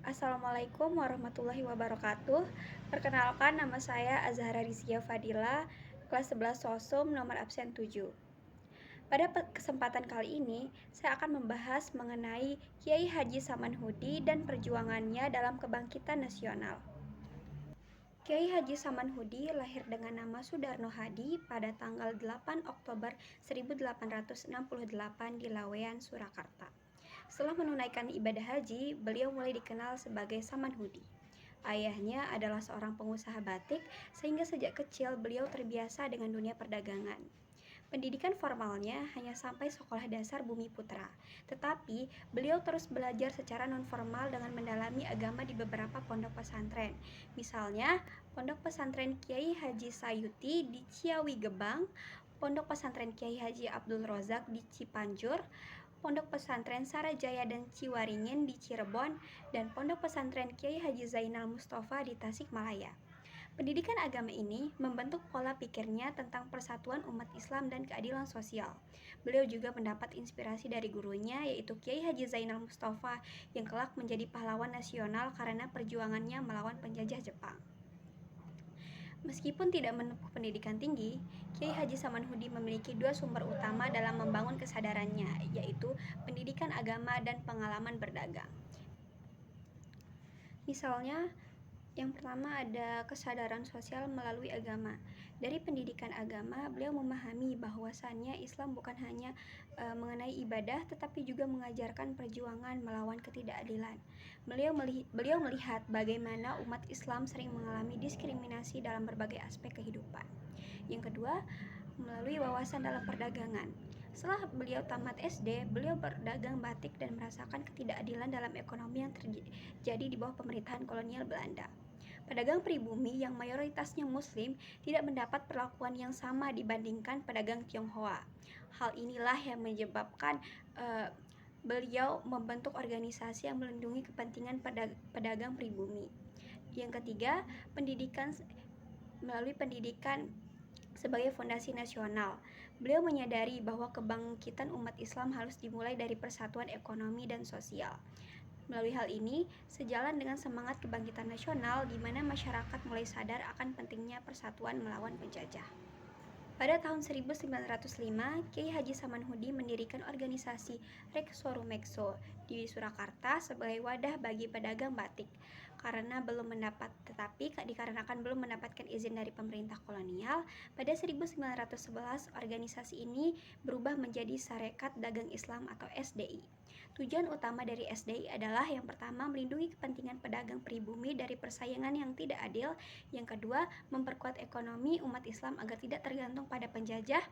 Assalamualaikum warahmatullahi wabarakatuh. Perkenalkan, nama saya Azhara Rizkia Fadila, kelas 11 Sosum, nomor absen 7. Pada kesempatan kali ini, saya akan membahas mengenai Kiai Haji Samanhudi dan perjuangannya dalam kebangkitan nasional. Kiai Haji Samanhudi lahir dengan nama Sudarno Hadi pada tanggal 8 Oktober 1868 di Lawean, Surakarta. Setelah menunaikan ibadah haji, beliau mulai dikenal sebagai Samanhudi. Ayahnya adalah seorang pengusaha batik, sehingga sejak kecil beliau terbiasa dengan dunia perdagangan. Pendidikan formalnya hanya sampai sekolah dasar Bumi Putra, tetapi beliau terus belajar secara non-formal dengan mendalami agama di beberapa pondok pesantren. Misalnya, Pondok Pesantren Kiai Haji Sayuti di Ciawi Gebang, Pondok Pesantren Kiai Haji Abdul Rozak di Cipanjur, Pondok Pesantren Sarajaya dan Ciwaringin di Cirebon, dan Pondok Pesantren Kiai Haji Zainal Mustafa di Tasikmalaya. Pendidikan agama ini membentuk pola pikirnya tentang persatuan umat Islam dan keadilan sosial. Beliau juga mendapat inspirasi dari gurunya, yaitu Kiai Haji Zainal Mustafa, yang kelak menjadi pahlawan nasional karena perjuangannya melawan penjajah Jepang. Meskipun tidak menempuh pendidikan tinggi, Kiai Haji Samanhudi memiliki dua sumber utama dalam membangun kesadarannya, yaitu pendidikan agama dan pengalaman berdagang. Misalnya, yang pertama ada kesadaran sosial melalui agama. Dari pendidikan agama, beliau memahami bahwasannya Islam bukan hanya mengenai ibadah, tetapi juga mengajarkan perjuangan melawan ketidakadilan. Beliau melihat bagaimana umat Islam sering mengalami diskriminasi dalam berbagai aspek kehidupan. Yang kedua, melalui wawasan dalam perdagangan. Setelah beliau tamat SD, beliau berdagang batik dan merasakan ketidakadilan dalam ekonomi yang terjadi di bawah pemerintahan kolonial Belanda. Pedagang pribumi yang mayoritasnya Muslim tidak mendapat perlakuan yang sama dibandingkan pedagang Tionghoa. Hal inilah yang menyebabkan beliau membentuk organisasi yang melindungi kepentingan pedagang pribumi. Yang ketiga, melalui pendidikan sebagai fondasi nasional. Beliau menyadari bahwa kebangkitan umat Islam harus dimulai dari persatuan ekonomi dan sosial. Melalui hal ini, sejalan dengan semangat kebangkitan nasional di mana masyarakat mulai sadar akan pentingnya persatuan melawan penjajah. Pada tahun 1905, Kiai Haji Samanhudi mendirikan organisasi Reksorumekso di Surakarta sebagai wadah bagi pedagang batik. Dikarenakan belum mendapatkan izin dari pemerintah kolonial, pada 1911 organisasi ini berubah menjadi Sarekat Dagang Islam atau SDI. Tujuan utama dari SDI adalah yang pertama, melindungi kepentingan pedagang pribumi dari persaingan yang tidak adil. Yang kedua, memperkuat ekonomi umat Islam agar tidak tergantung pada penjajah.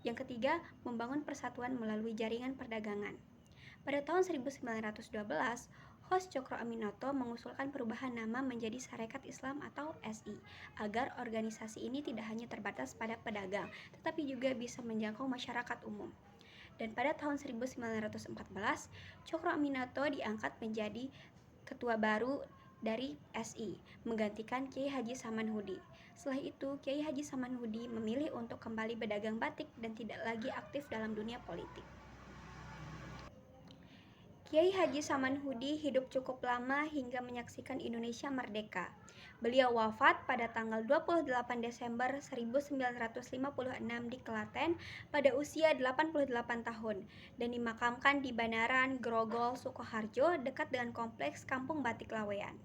Yang ketiga, membangun persatuan melalui jaringan perdagangan. Pada tahun 1912, Hos Cokro Aminoto mengusulkan perubahan nama menjadi Sarekat Islam atau SI, agar organisasi ini tidak hanya terbatas pada pedagang, tetapi juga bisa menjangkau masyarakat umum. Dan pada tahun 1914, Cokro Aminoto diangkat menjadi ketua baru dari SI, menggantikan Kiai Haji Samanhudi. Setelah itu, Kiai Haji Samanhudi memilih untuk kembali berdagang batik dan tidak lagi aktif dalam dunia politik. Kiai Haji Samanhudi hidup cukup lama hingga menyaksikan Indonesia merdeka. Beliau wafat pada tanggal 28 Desember 1956 di Klaten pada usia 88 tahun dan dimakamkan di Bandaran Grogol, Sukoharjo, dekat dengan kompleks Kampung Batik Lawean.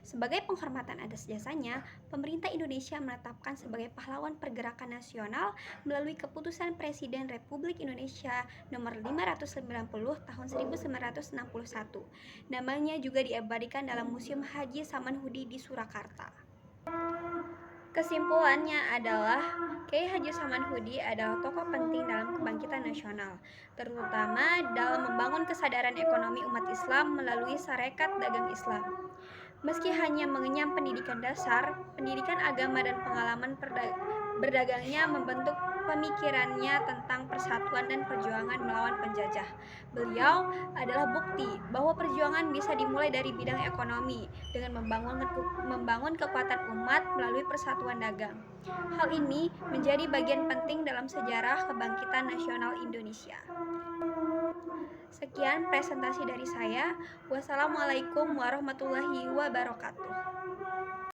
Sebagai penghormatan atas jasanya, pemerintah Indonesia menetapkan sebagai pahlawan pergerakan nasional melalui keputusan Presiden Republik Indonesia nomor 590 tahun 1961. Namanya juga diabadikan dalam Museum Haji Samanhudi di Surakarta. Kesimpulannya adalah Kiai Haji Samanhudi adalah tokoh penting dalam kebangkitan nasional, terutama dalam membangun kesadaran ekonomi umat Islam melalui Sarekat Dagang Islam. Meski hanya mengenyam pendidikan dasar, pendidikan agama dan pengalaman berdagangnya membentuk pemikirannya tentang persatuan dan perjuangan melawan penjajah. Beliau adalah bukti bahwa perjuangan bisa dimulai dari bidang ekonomi dengan membangun kekuatan umat melalui persatuan dagang. Hal ini menjadi bagian penting dalam sejarah kebangkitan nasional Indonesia. Sekian presentasi dari saya. Wassalamualaikum warahmatullahi wabarakatuh.